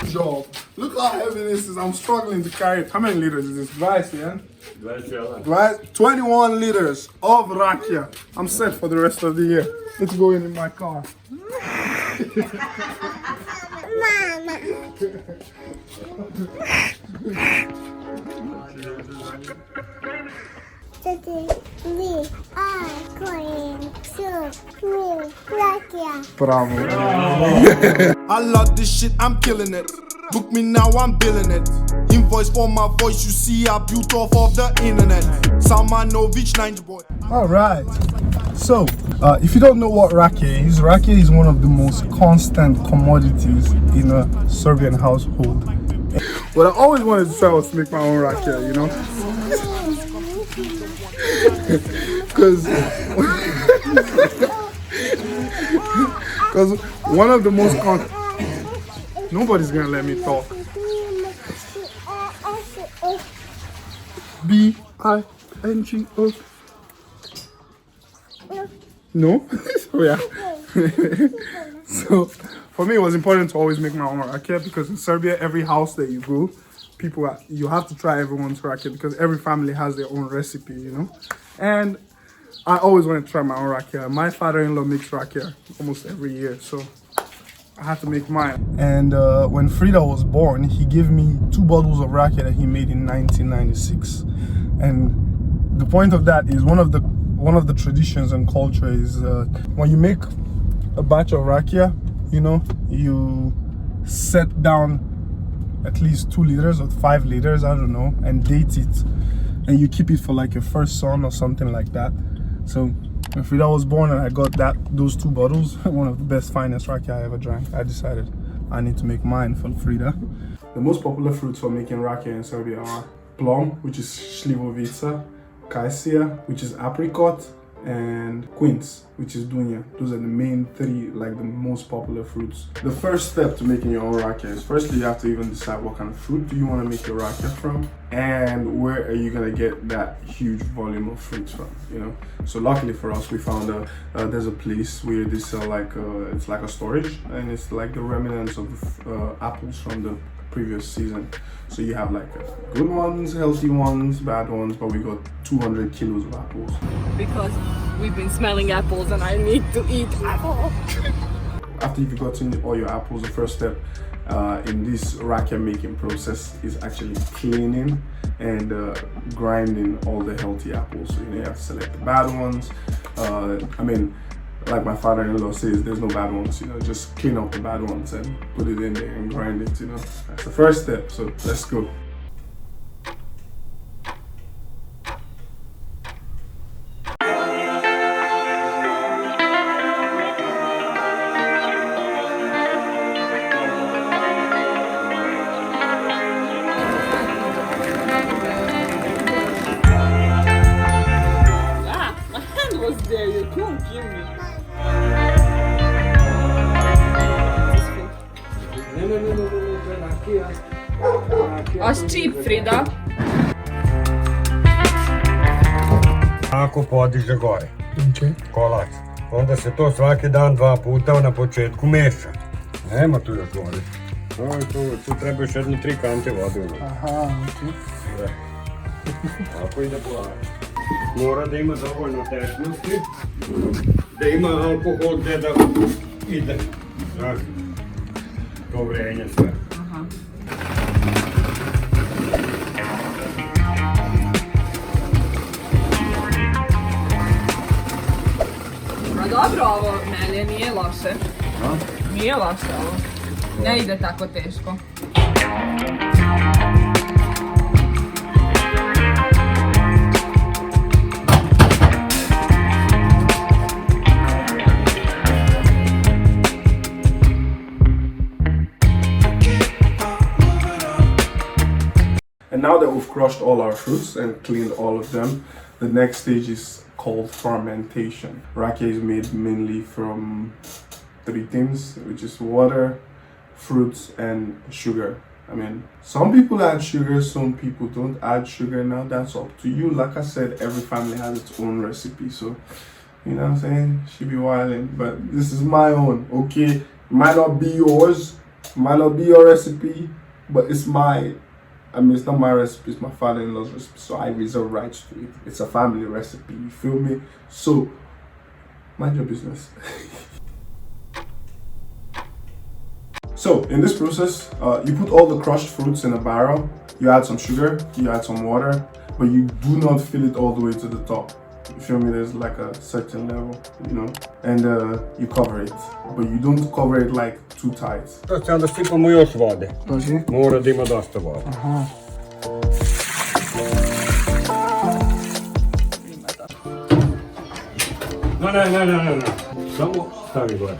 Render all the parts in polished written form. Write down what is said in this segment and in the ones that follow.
Job. Look how heavy this is. I'm struggling to carry it. How many liters is this? 20, yeah? 21 liters of rakia. I'm set for the rest of the year. Let's go in my car. Mama. Today we are going to make rakia. Bravo. I love this shit, I'm killing it. Book me now, I'm billing it. Invoice for my voice, you see I built off of the internet. Salmanovic, 90 boy. Alright. So, if you don't know what rakia is one of the most constant commodities in a Serbian household. What I always wanted to try was to make my own rakia, you know? Because one of the most nobody's gonna let me talk. B-I-N-G-O. No? So yeah. So for me it was important to always make my own rakia because in Serbia every house that you go, you have to try everyone's rakia because every family has their own recipe, you know? And I always wanted to try my own rakia. My father-in-law makes rakia almost every year, so I had to make mine. And when Frida was born, he gave me 2 bottles of rakia that he made in 1996. And the point of that is one of the traditions and culture is when you make a batch of rakia, you know, you set down at least 2 liters or 5 liters, I don't know, and date it, and you keep it for like your first son or something like that. So when Frida was born and I got those 2 bottles, one of the best finest rakia I ever drank, I decided I need to make mine for Frida. The most popular fruits for making rakia in Serbia are plum, which is šljivovica, cassia, which is apricot, and quince, which is dunja. Those are the main 3, like the most popular fruits. The first step to making your own rakia is firstly you have to even decide what kind of fruit do you want to make your rakia from, and where are you gonna get that huge volume of fruits from, you know. So luckily for us, we found there's a place where they sell like it's like a storage, and it's like the remnants of apples from the previous season. So you have like good ones, healthy ones, bad ones, but we got 200 kilos of apples. Because we've been smelling apples and I need to eat apple. After you've gotten all your apples, the first step in this rakia making process is actually cleaning and grinding all the healthy apples. So you have to select the bad ones. I mean, like my father-in-law says, there's no bad ones, you know, just clean up the bad ones and put it in there and grind it, you know. That's the first step, so let's go. Ah, my hand was there, you couldn't give me. As cheap, Frida. Ako podiže gore, kolač. Onda se to svaki dan 2 puta na početku meša. Nema tu još vode. Tu treba još 1-3 kante vode. Aha, okay. Tako ide polako. Mora da ima dovoljno tečnosti, da ima alkohol gde da ide. Znaš, to vrenje sve. Pa dobro, ovo melje nije loše. Nije loše ovo. Ne ide tako teško. And now that we've crushed all our fruits and cleaned all of them, the next stage is called fermentation. Rakia is made mainly from 3 things, which is water, fruits, and sugar. I mean, some people add sugar, some people don't add sugar. Now that's up to you. Like I said, every family has its own recipe, so you know what I'm saying? She be wildin', but this is my own, okay? Might not be yours, Might not be your recipe, but it's it's not my recipe, it's my father-in-law's recipe, so I reserve rights to it. It's a family recipe, you feel me? So, mind your business. So, in this process, you put all the crushed fruits in a barrel, you add some sugar, you add some water, but you do not fill it all the way to the top. You feel me? There's like a certain level, you know, and you cover it, but you don't cover it like too tight. To će onda sipamo još vode. Pazi. Mora da ima dosta vode. Aha. Ne. Samo stavi gore.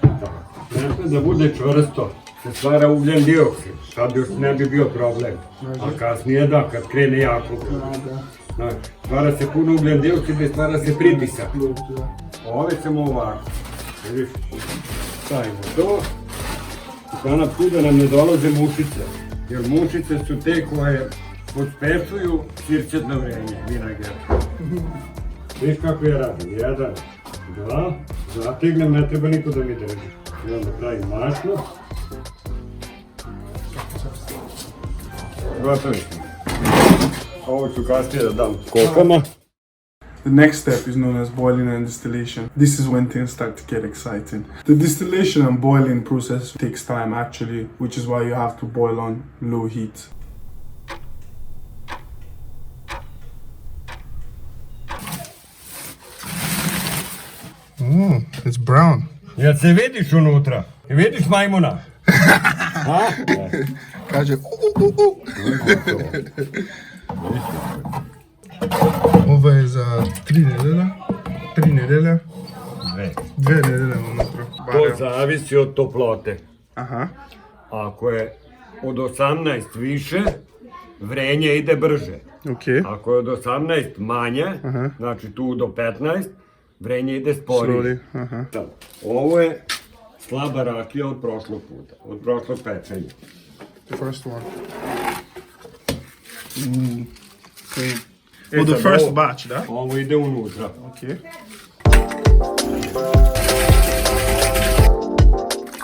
Tako, da bude čvrsto, se stvara ugljen dioksid. Sad još ne bi bio problem. A kasnije da, kad krene jako. Stvara se puno ugljen dioksid i stvara se pritisak. Ove ćemo ovako. Vidiš, stavimo to. Sada tu da nam ne dolaze mušice. Jer mušice su te koje pospešuju sirćetno vrenje, vinager. Viš kako ja radim, 1, 2, zategnem, ne treba niko da mi drži. I onda pravim mašno. Gotovi smo. Ovo ću kasnije da dam kokama. The next step is known as boiling and distillation. This is when things start to get exciting. The distillation and boiling process takes time actually, which is why you have to boil on low heat. It's brown. Jel se vidiš unutra? Vidiš majmuna? Ha? Kaže Ovo je za 3 nedelja. 3 nedelja. 2 nedelje unutra. To zavisi od toplote. Aha. Ako je od 18 više, vrenje ide brže. Okay. Ako je od 18 manje, znači tu do 15, vrenje ide sporije. Ovo je slaba rakija od prošlog puta, od prošlog pečenja. The first one. Okay. The first batch, da? Ovo ide unutra. Okay.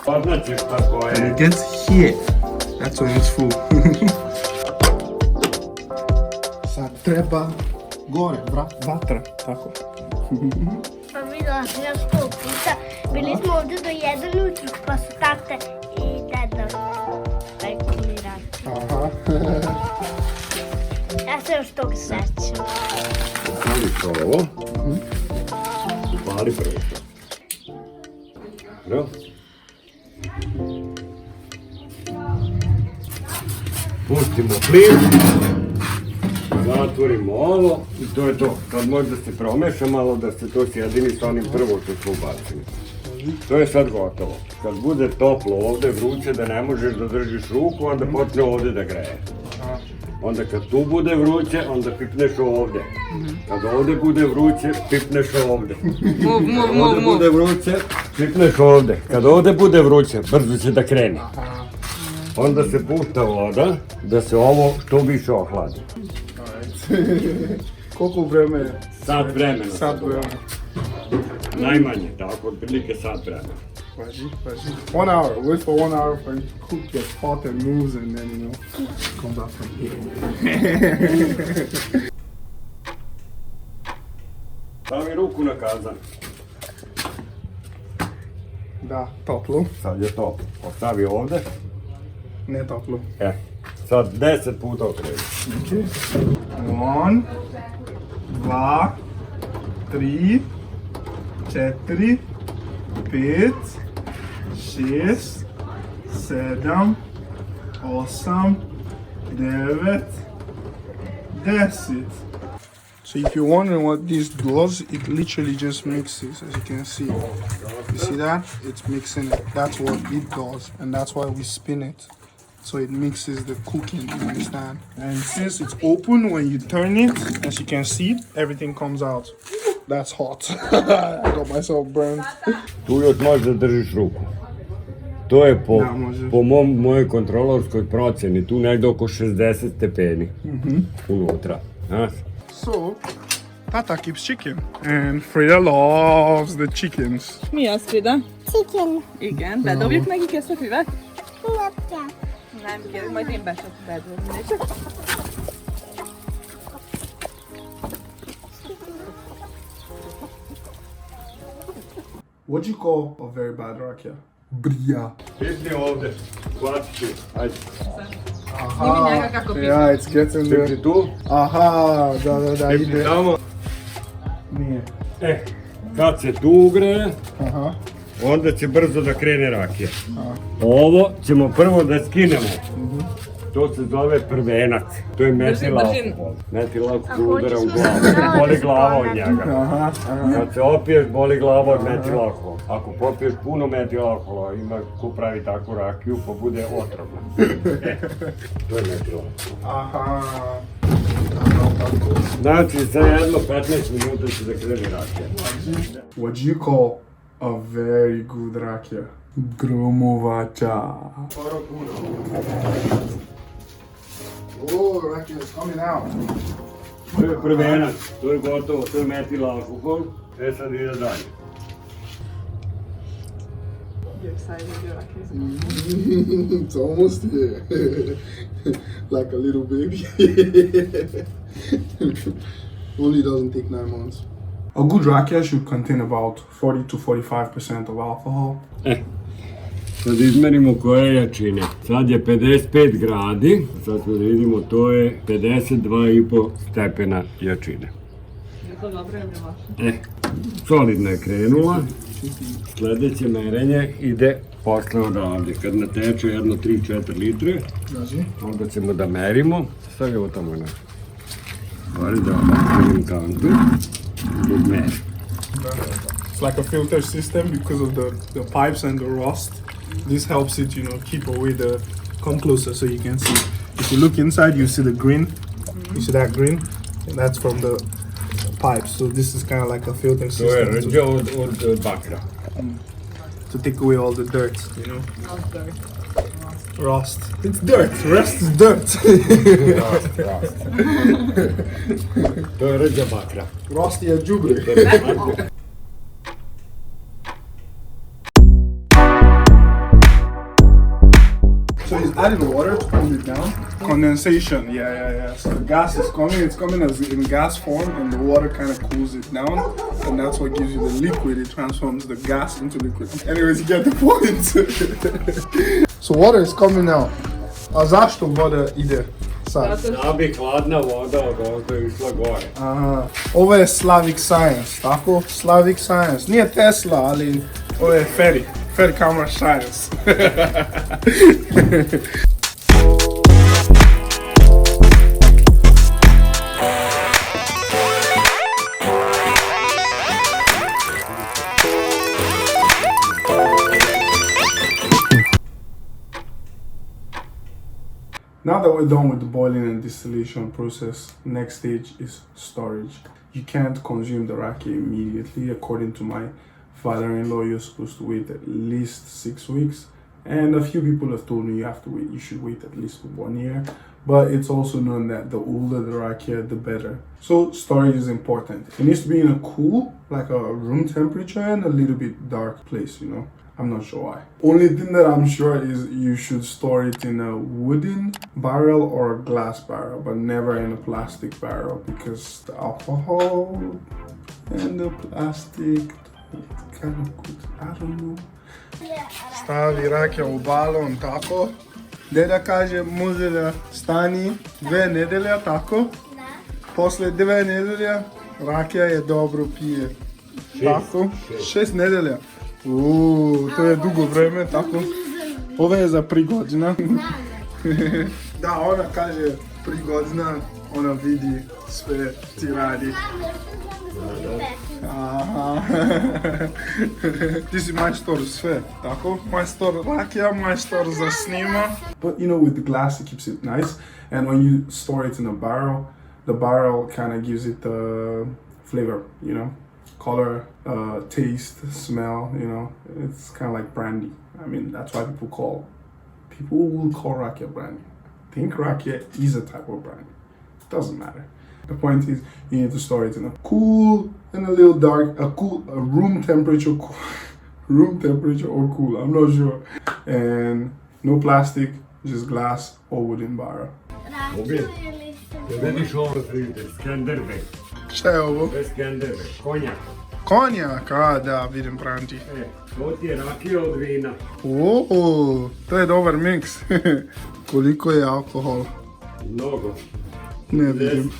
Poznaćeš kako je. And it gets here. That's when it's full. Sad treba gore, vatra, tako. Pa videla sam ja 100 puta. Bili smo ovdje do 1 ujutru, pa su tate i deda kalkulirali. Aha. Ja se još tog sećam. Pali ovo. Pali prvo. Dobro. Pustimo plin. Zatvorimo ovo i to je to. Sad može da se promeša malo, da se to sjedini s onim prvo što smo ubacili. To je sad gotovo. Kad bude toplo ovde, vruće, da ne možeš da držiš ruku, onda počne ovde da greje. Onda kad tu bude vruće, onda pipneš ovde. Kad ovde bude vruće, pipneš ovde. Kad ovde bude vruće, pipneš ovde. Kad ovde bude vruće, brzo će da krene. Onda se pušta voda, da se ovo što više ohladi. Koliko vreme je? Sat vremena. Sat vremena. Najmanje, tako, otprilike sat vremena. Paži. 1 hour. Wait for 1 hour for it to cook, get hot and moves, and then, you know, comes out from here. Stavi ruku na kazan. Da, toplo. Sad je to. Ostavi ovde. Ne toplo. Sad 10 puta okreni. Okay. 1, 2, 3, 4, 5, 6, 7, 8, 9, 10. So if you're wondering what this does, it literally just mixes, as you can see. You see that? It's mixing it. That's what it does, and that's why we spin it. So it mixes the cooking, you understand? And since it's open, when you turn it, as you can see, everything comes out. That's hot. I got myself burned. Tu još možeš da držiš ruku. To je po mojoj kontrolorskoj procjeni, tu negde oko 60 stepeni unutra. Znaš? So, Tata keeps chicken. And Frida loves the chickens. Mija Frida. Chicken. Igen, bedobjuk nekik ezt a füvet? Napja. Nem, gyere, majd én bedobom. What do you call a very bad rakia? Brija. Stisni ovdje, hvatit ću, ajde. Snimi njega kako piše. Yeah, it's getting there. Stisni tu, Aha, da, stisni ide. tamo. Nije. Kad se tu ugreje, Aha. onda će brzo da krene rakija. Ovo ćemo prvo da skinemo. To se zove prvenac. To je metil alkohol. Metil alkohol udara u glavu. Boli glava od njega. Aha. Kad se opiješ, boli glava od metil alkohola. Ako popiješ puno metil alkohola, ima ko pravi takvu rakiju, pa bude otrovna. To je metil alkohol. Aha. Znači, za jedno 15 minuta će da krene rakija. What do you call a very good rakia? Gromovača. Oh, rakia is coming out. To je prvenac, to je gotovo, to je metil alkohol. Sad ide dalje. It's almost here. Like a little baby. Only doesn't take 9 months. A good rakia should contain about 40 to 45% of alcohol. Sad izmerimo koje jačine. Sad je 55 gradi, sad smo da vidimo, to je 52,5 stepena jačine. Je to dobro ili loše? Solidno je krenula. Sljedeće merenje ide posle odavde. Kad nateče jedno 3-4 litre, onda ćemo da merimo. Stavimo tamo na stvari da otvorim kantu i meri. It's like a filter system because of the pipes and the rust. This helps it, keep away the... Come closer so you can see. If you look inside, you see the green. You see that green? And that's from the pipes. So this is kind of like a filter To je system rđa od bakra. to take away all the dirt, Rust. It's dirt. Rust is dirt. To je rđa bakra. Rust je đubre. So he's adding water to cool it down. Condensation, yeah. So the gas is coming. It's coming as in gas form, and the water kind of cools it down, and that's what gives you the liquid. It transforms the gas into liquid. Anyways, you get the point. So water is coming out. A zašto voda ide sad? Da bi hladna voda od ovdje išla gore. Aha. Ovo je Slavic Science, tako? Slavic Science. Nije Tesla, ali ovo je Ferry Camera Science. Now that we're done with the boiling and distillation process, next stage is storage. You can't consume the rakia immediately. According to my father-in-law, you're supposed to wait at least 6 weeks. And a few people have told me you should wait at least 1 year. But it's also known that the older the rakia, the better. So storage is important. It needs to be in a cool, like a room temperature, and a little bit dark place, I'm not sure why. Only thing that I'm sure is you should store it in a wooden barrel or a glass barrel, but never in a plastic barrel, because the alcohol and the plastic, it's kind of good. I don't know. Stavi rakija u balon, tako. Deda kaže, može da stani 2 nedelje, tako. Posle 2 nedelje, rakija je dobro pije. Tako, 6 nedelja. To je dugo vreme, tako. Ovo je za 3 godina. Da, ona kaže 3 godina, ona vidi sve ti radi. Aha. Ti si majstor sve, tako? Majstor rakija, majstor za snima. But with the glass it keeps it nice. And when you store it in a barrel, the barrel kind of gives it the flavor, color, taste, smell, it's kind of like brandy. I mean, that's why people will call rakia brandy. I think rakia is a type of brandy. It doesn't matter. The point is, you need to store it in a cool and a little dark, a room temperature room temperature or cool, I'm not sure. And no plastic, just glass or wooden barrel. Rakiju ili Da vidiš ovo vidite, Skenderbeg. Šta je ovo? To je Skenderbeg, konjak. Konjak, a da, vidim pranči. To ti je rakija od vina. O, to je dobar miks. Koliko je alkohol? Mnogo. Ne vidim.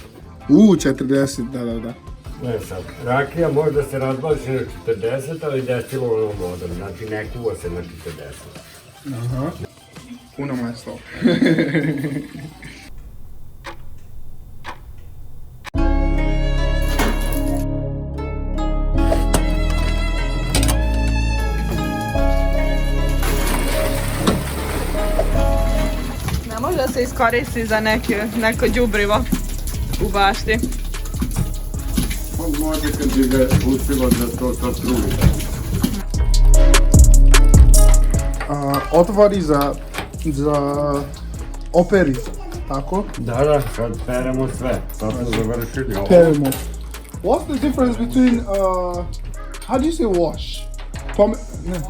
40, da. Ne sad, rakija može da se razbaci na 40, ali destilovanom vodom, znači ne kuva se na 40. Aha. Puno maslo. Ne može da se iskoristi za neko đubrivo u bašti. Može kad bi ga pustilo da to truvi. Otvari za operi, tako? Da, sad peremo sve. Sad smo završili ovo. Peremo. What's the difference between, how do you say wash? Ne.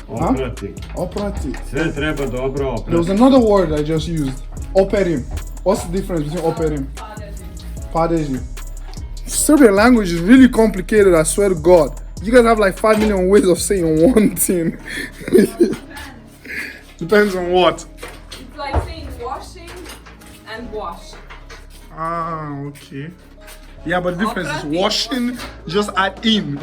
Oprati. Oprati. Sve treba dobro oprati. There was another word I just used. Operim. What's the difference between operim? Padeji. Serbian language is really complicated, I swear to God. You guys have like 5 million ways of saying one thing. Depends on what. It's like saying washing and wash. Ah, okay. Yeah, but the difference is washing, just add in.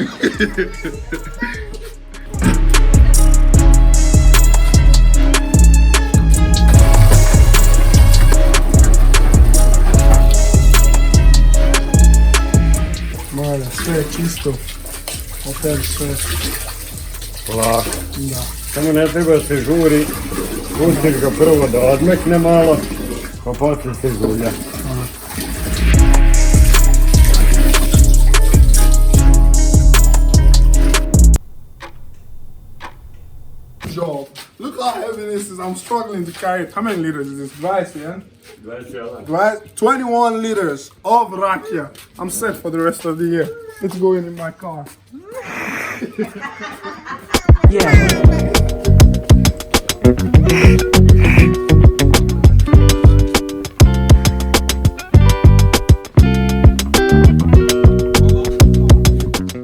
Mora, sve je čisto. Opet sve. Polako. Da. Samo ne treba se žuri. Pustiš ga prvo da odmekne malo, pa poslije se zulja. Yo, look how heavy this is. I'm struggling to carry it. How many liters is this? 20, yeah? 21 liters of rakia. I'm set for the rest of the year. Let's go in my car.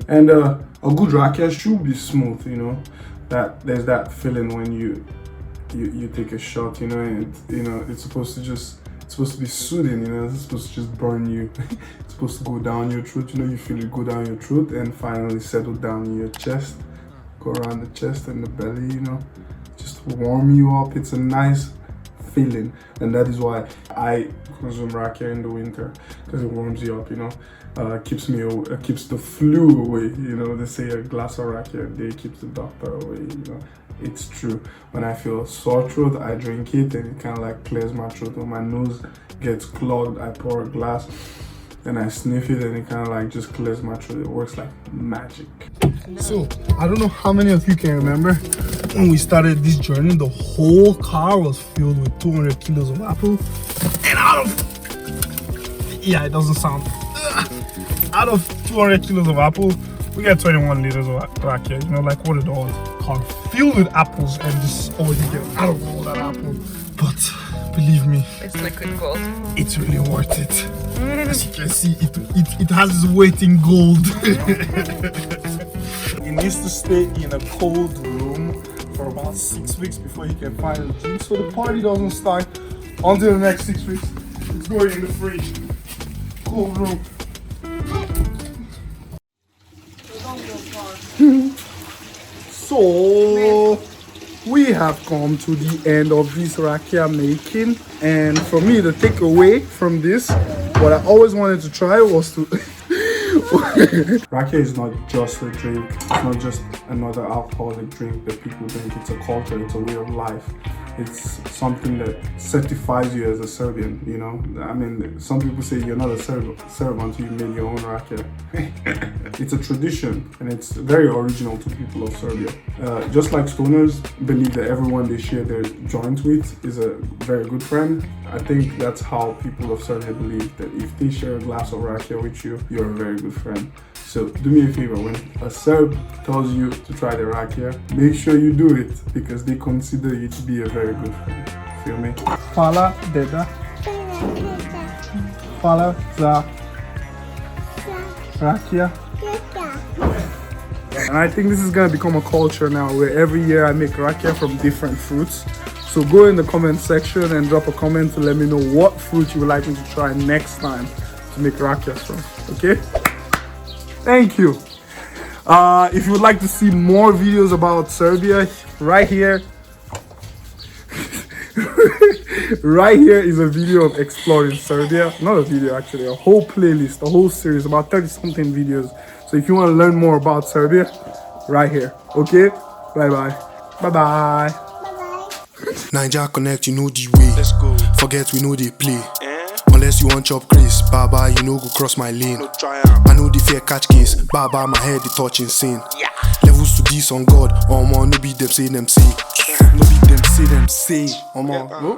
And a good rakia should be smooth, you know. That there's that feeling when you take a shot, you know, and it's supposed to be soothing, you know, it's supposed to just burn you. It's supposed to go down your throat, you know, you feel it go down your throat and finally settle down in your chest, go around the chest and the belly, you know, just warm you up. It's a nice feeling, and that is why I consume rakia in the winter, because it warms you up, you know. Keeps the flu away, you know. They say a glass of rakia a day keeps the doctor away, you know. It's true. When I feel a sore throat, I drink it and it kind of like clears my throat. When my nose gets clogged, I pour a glass and I sniff it and it kind of like just clears my throat. It works like magic. So, I don't know how many of you can remember when we started this journey, the whole car was filled with 200 kilos of apple. And it doesn't sound, out of 200 kilos of apple, we get 21 liters of rakia, you know, like what it all car filled with apples, and this is all you get out of all that apple. But believe me, It's liquid gold. it's really worth it. As you can see, it has its weight in gold. He needs to stay in a cold room for about 6 weeks before he can finally drink, so the party doesn't start until the next 6 weeks. It's going in the fridge. Cold room. So we have come to the end of this rakia making, and for me the takeaway from this, what I always wanted to try was to rakia is not just a drink, it's not just another alcoholic drink that people drink. It's a culture, it's a way of life. It's something that certifies you as a Serbian, you know. I mean, some people say you're not a Serb until you made your own rakia. It's a tradition, and it's very original to people of Serbia. Just like stoners believe that everyone they share their joint with is a very good friend, I think that's how people of Serbia believe that if they share a glass of rakia with you, you're a very good friend. So do me a favor, when a Serb tells you to try the rakia, make sure you do it because they consider you to be a very good friend. Feel me? Hvala, deda. Hvala za rakia. And I think this is gonna become a culture now where every year I make rakia from different fruits. So go in the comment section and drop a comment to let me know what fruit you would like me to try next time to make rakia from, okay? Thank you. If you would like to see more videos about Serbia, right here right here is a video of exploring Serbia. Not a video actually, a whole playlist, a whole series, about 30 something videos. So if you want to learn more about Serbia, right here, okay? Bye bye. Bye bye. Niger Connect, you know the way. Let's go. Forget we know they play. Unless you want chop Chris, Baba, you know go cross my lane. No I know the fair catch case, Baba, my head the touch insane. Yeah. Levels to this on God, man, no be them say them say. No be them say them say. Man,